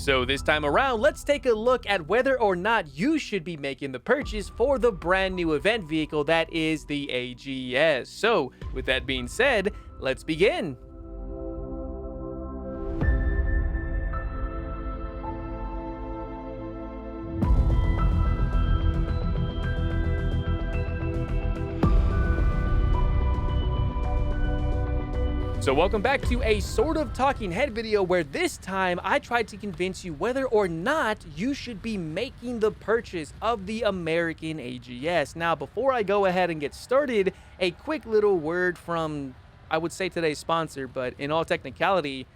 So this time around, let's take a look at whether or not you should be making the purchase for the brand new event vehicle that is the AGS. So with that being said, let's begin. So welcome back to a sort of talking head video where this time I tried to convince you whether or not you should be making the purchase of the American AGS. Now, before I go ahead and get started, a quick little word from, I would say today's sponsor, but in all technicality,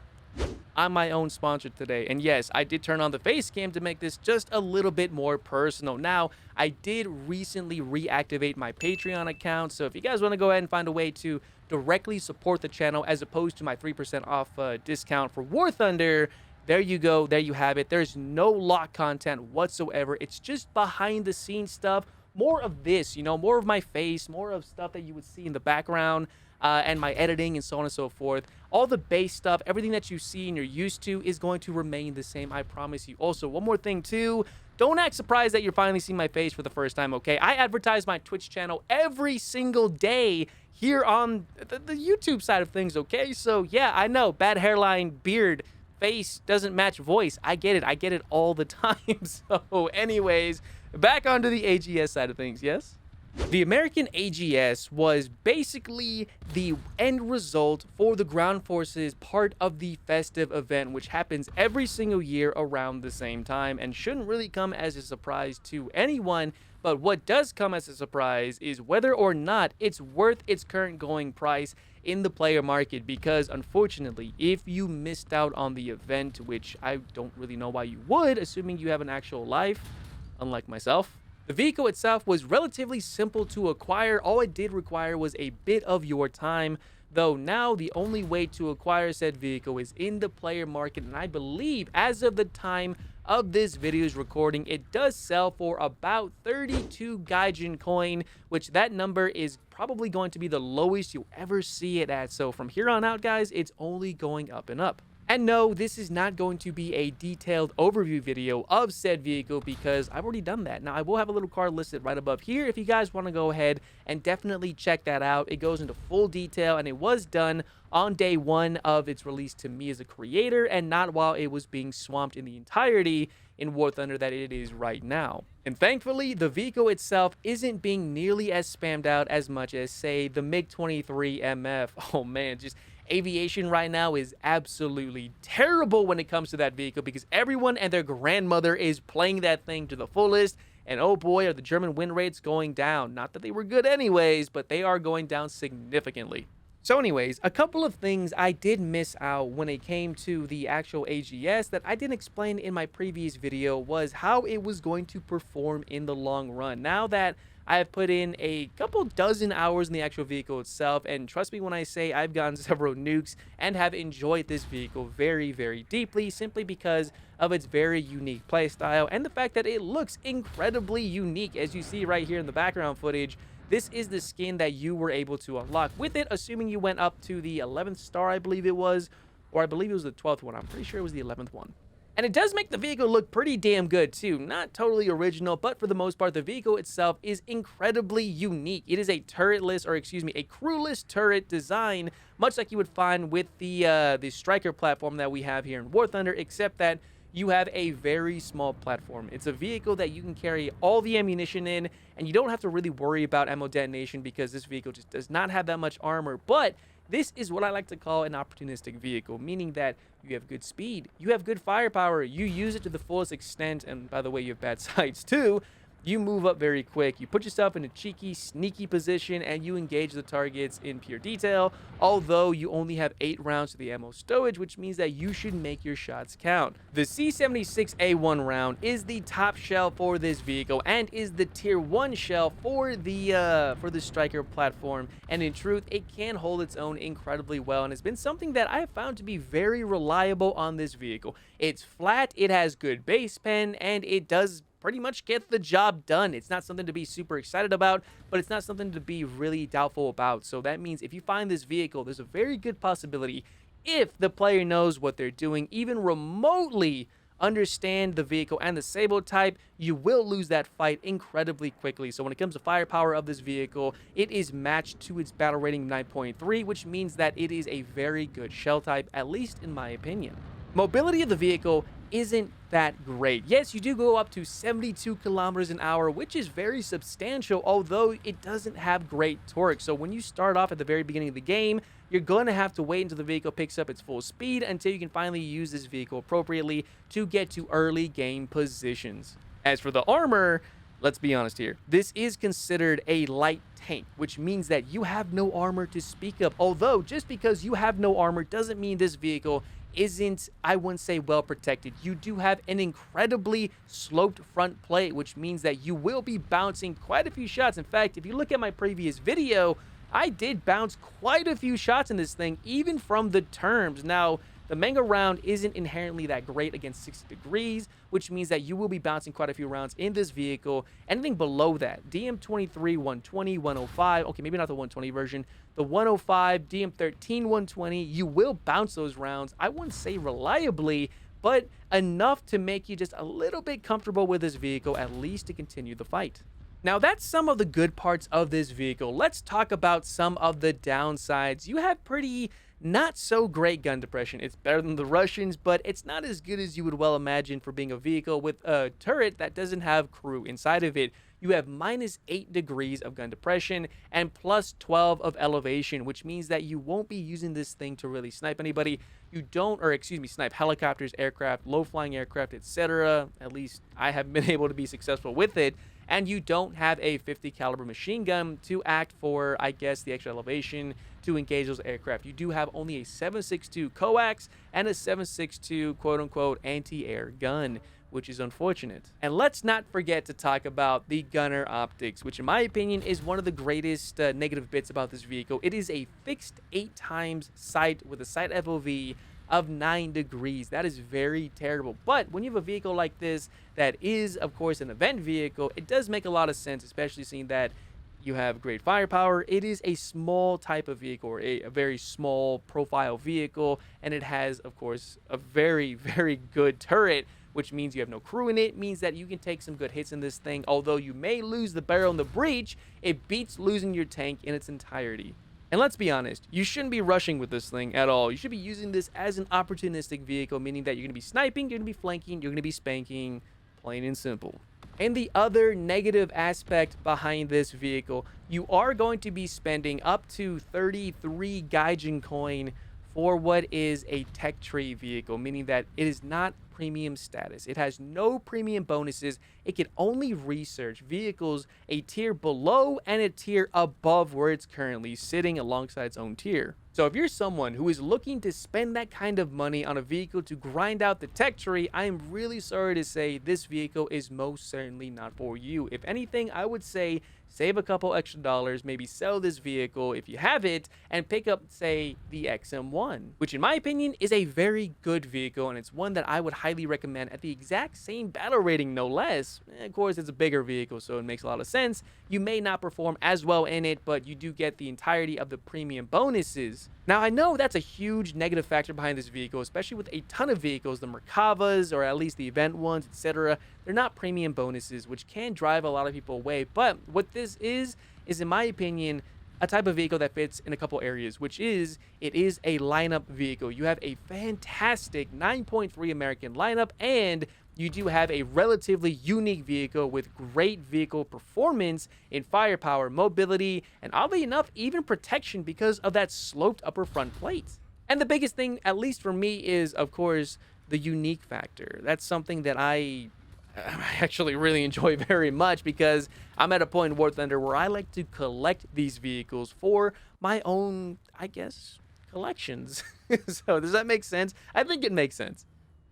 I'm my own sponsor today. And yes, I did turn on the face cam to make this just a little bit more personal. Now, I did recently reactivate my Patreon account, so if you guys want to go ahead and find a way to directly support the channel as opposed to my 3% off discount for War Thunder, there you go, there you have it. There's no lock content whatsoever. It's just behind the scenes stuff, more of this, more of my face, more of stuff that you would see in the background, and my editing and so on and so forth. All the base stuff, everything that you see and you're used to is going to remain the same, I promise you. Also, one more thing too, don't act surprised that you're finally seeing my face for the first time, okay? I advertise my Twitch channel every single day here on the YouTube side of things, okay? So yeah, I know, bad hairline, beard, face doesn't match voice. I get it all the time. So anyways, back onto the AGS side of things, yes? The American AGS was basically the end result for the ground forces part of the festive event, which happens every single year around the same time and shouldn't really come as a surprise to anyone. But what does come as a surprise is whether or not it's worth its current going price in the player market, because unfortunately, if you missed out on the event, which I don't really know why you would, assuming you have an actual life, unlike myself, the vehicle itself was relatively simple to acquire. All it did require was a bit of your time, though now the only way to acquire said vehicle is in the player market, and I believe as of the time of this video's recording, it does sell for about 32 Gaijin coin, which that number is probably going to be the lowest you'll ever see it at. So from here on out, guys, it's only going up and up. And no, this is not going to be a detailed overview video of said vehicle because I've already done that. Now, I will have a little card listed right above here if you guys want to go ahead and definitely check that out. It goes into full detail, and it was done on day one of its release to me as a creator and not while it was being swamped in the entirety in War Thunder that it is right now. And thankfully, the vehicle itself isn't being nearly as spammed out as much as, say, the MiG-23 MF. Oh man, just aviation right now is absolutely terrible when it comes to that vehicle because everyone and their grandmother is playing that thing to the fullest, and oh boy, are the German win rates going down. Not that they were good anyways, but they are going down significantly. So anyways, a couple of things I did miss out when it came to the actual AGS that I didn't explain in my previous video was how it was going to perform in the long run. Now that I have put in a couple dozen hours in the actual vehicle itself, and trust me when I say I've gotten several nukes and have enjoyed this vehicle very, very deeply simply because of its very unique playstyle and the fact that it looks incredibly unique. As you see right here in the background footage, this is the skin that you were able to unlock with it, assuming you went up to the 11th star, I believe it was, or I believe it was the 12th one. I'm pretty sure it was the 11th one. And it does make the vehicle look pretty damn good too. Not totally original, but for the most part, the vehicle itself is incredibly unique. It is a turretless, or excuse me, a crewless turret design, much like you would find with the Stryker platform that we have here in War Thunder, except that you have a very small platform. It's a vehicle that you can carry all the ammunition in, and you don't have to really worry about ammo detonation because this vehicle just does not have that much armor. But this is what I like to call an opportunistic vehicle, meaning that you have good speed, you have good firepower, you use it to the fullest extent, and by the way, you have bad sights too. You move up very quick, you put yourself in a cheeky, sneaky position, and you engage the targets in pure detail, although you only have 8 rounds to the ammo stowage, which means that you should make your shots count. The C76A1 round is the top shell for this vehicle and is the tier 1 shell for the Stryker platform, and in truth, it can hold its own incredibly well, and it's been something that I have found to be very reliable on this vehicle. It's flat, it has good base pen, and it does pretty much get the job done. It's not something to be super excited about, but it's not something to be really doubtful about. So that means if you find this vehicle, there's a very good possibility, if the player knows what they're doing, even remotely understand the vehicle and the Sable type, you will lose that fight incredibly quickly. So when it comes to firepower of this vehicle, it is matched to its battle rating 9.3, which means that it is a very good shell type, at least in my opinion. Mobility of the vehicle isn't that great. Yes, you do go up to 72 kilometers an hour, which is very substantial, although it doesn't have great torque. So when you start off at the very beginning of the game, you're going to have to wait until the vehicle picks up its full speed until you can finally use this vehicle appropriately to get to early game positions. As for the armor, let's be honest here. This is considered a light tank, which means that you have no armor to speak of. Although, just because you have no armor doesn't mean this vehicle isn't, I wouldn't say, well protected. You do have an incredibly sloped front plate, which means that you will be bouncing quite a few shots. In fact, if you look at my previous video, I did bounce quite a few shots in this thing, even from the terms. Now, the manga round isn't inherently that great against 60 degrees, which means that you will be bouncing quite a few rounds in this vehicle. Anything below that, DM23, 120, 105, okay, maybe not the 120 version, the 105, DM13, 120, you will bounce those rounds. I wouldn't say reliably, but enough to make you just a little bit comfortable with this vehicle, at least to continue the fight. Now, that's some of the good parts of this vehicle. Let's talk about some of the downsides. You have pretty not so great gun depression. It's better than the Russians, but it's not as good as you would well imagine for being a vehicle with a turret that doesn't have crew inside of it. You have -8 degrees of gun depression and +12 of elevation, which means that you won't be using this thing to really snipe anybody. You don't, or excuse me, snipe helicopters, aircraft, low-flying aircraft, etc. At least I have been able to be successful with it. And you don't have a 50 caliber machine gun to act for, I guess, the extra elevation to engage those aircraft. You do have only a 7.62 coax and a 7.62 quote-unquote anti-air gun, which is unfortunate. And let's not forget to talk about the gunner optics, which in my opinion is one of the greatest negative bits about this vehicle. It is a fixed 8 times sight with a sight FOV of 9 degrees. That is very terrible. But when you have a vehicle like this that is, of course, an event vehicle, it does make a lot of sense, especially seeing that you have great firepower. It is a small type of vehicle, or a very small profile vehicle, and it has, of course, a very, very good turret, which means you have no crew in it, means that you can take some good hits in this thing. Although you may lose the barrel in the breach, it beats losing your tank in its entirety. And let's be honest, you shouldn't be rushing with this thing at all. You should be using this as an opportunistic vehicle, meaning that you're going to be sniping, you're going to be flanking, you're going to be spanking, plain and simple. And the other negative aspect behind this vehicle, you are going to be spending up to 33 Gaijin coin for what is a tech tree vehicle, meaning that it is not premium status. It has no premium bonuses. It can only research vehicles a tier below and a tier above where it's currently sitting alongside its own tier. So if you're someone who is looking to spend that kind of money on a vehicle to grind out the tech tree, I am really sorry to say this vehicle is most certainly not for you. If anything, I would say save a couple extra dollars, maybe sell this vehicle if you have it, and pick up, say, the XM1, which in my opinion is a very good vehicle, and it's one that I would highly recommend at the exact same battle rating, no less. Of course, it's a bigger vehicle, so it makes a lot of sense. You may not perform as well in it, but you do get the entirety of the premium bonuses. Now, I know that's a huge negative factor behind this vehicle, especially with a ton of vehicles, the Merkavas, or at least the event ones, etc. They're not premium bonuses, which can drive a lot of people away. But what this is in my opinion, a type of vehicle that fits in a couple areas, which is, it is a lineup vehicle. You have a fantastic 9.3 American lineup, and you do have a relatively unique vehicle with great vehicle performance in firepower, mobility, and oddly enough, even protection because of that sloped upper front plate. And the biggest thing, at least for me, is, of course, the unique factor. That's something that I actually really enjoy very much, because I'm at a point in War Thunder where I like to collect these vehicles for my own, I guess, collections. So does that make sense? I think it makes sense.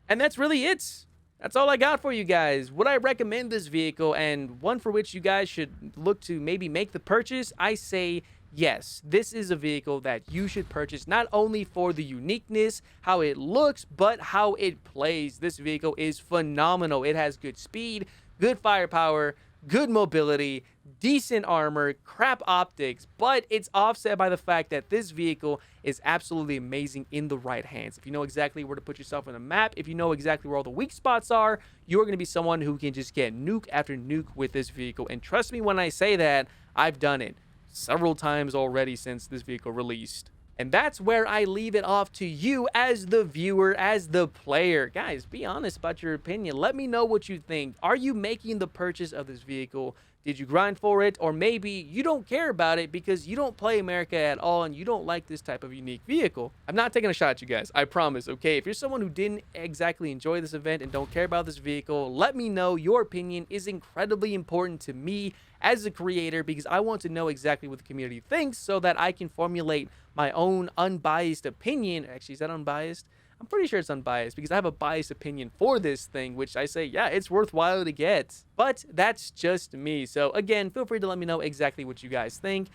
And that's really it. That's all I got for you guys. Would I recommend this vehicle, and one for which you guys should look to maybe make the purchase? I say yes. This is a vehicle that you should purchase, not only for the uniqueness, how it looks, but how it plays. This vehicle is phenomenal. It has good speed, good firepower, good mobility, decent armor, crap optics, but it's offset by the fact that this vehicle is absolutely amazing in the right hands. If you know exactly where to put yourself on the map, if you know exactly where all the weak spots are, you're going to be someone who can just get nuke after nuke with this vehicle. And trust me when I say that, I've done it several times already since this vehicle released. And that's where I leave it off to you as the viewer, as the player. Guys, be honest about your opinion. Let me know what you think. Are you making the purchase of this vehicle? Did you grind for it? Or maybe you don't care about it because you don't play America at all and you don't like this type of unique vehicle. I'm not taking a shot at you guys, I promise, okay? If you're someone who didn't exactly enjoy this event and don't care about this vehicle, let me know. Your opinion is incredibly important to me as a creator because I want to know exactly what the community thinks so that I can formulate my own unbiased opinion. Actually, is that unbiased? I'm pretty sure it's unbiased because I have a biased opinion for this thing, which I say, yeah, it's worthwhile to get. But that's just me. So again, feel free to let me know exactly what you guys think.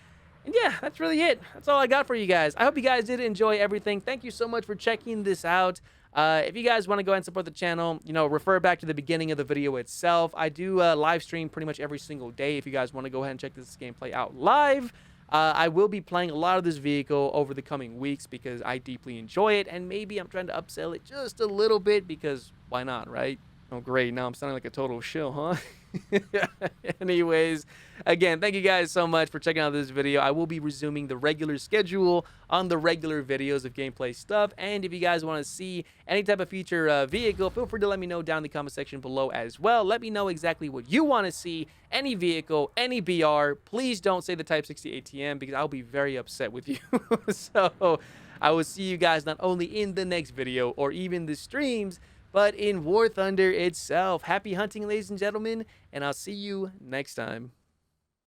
And yeah, that's really it. That's all I got for you guys. I hope you guys did enjoy everything. Thank you so much for checking this out. If you guys want to go ahead and support the channel, refer back to the beginning of the video itself. I do live stream pretty much every single day if you guys want to go ahead and check this gameplay out live. I will be playing a lot of this vehicle over the coming weeks because I deeply enjoy it, and maybe I'm trying to upsell it just a little bit because why not, right? Oh, great. Now I'm sounding like a total shill, huh? Anyways, again, thank you guys so much for checking out this video. I will be resuming the regular schedule on the regular videos of gameplay stuff. And if you guys want to see any type of future vehicle, feel free to let me know down in the comment section below as well. Let me know exactly what you want to see. Any vehicle, any BR. Please don't say the Type 60 ATM because I'll be very upset with you. So I will see you guys not only in the next video or even the streams, but in War Thunder itself. Happy hunting, ladies and gentlemen, and I'll see you next time.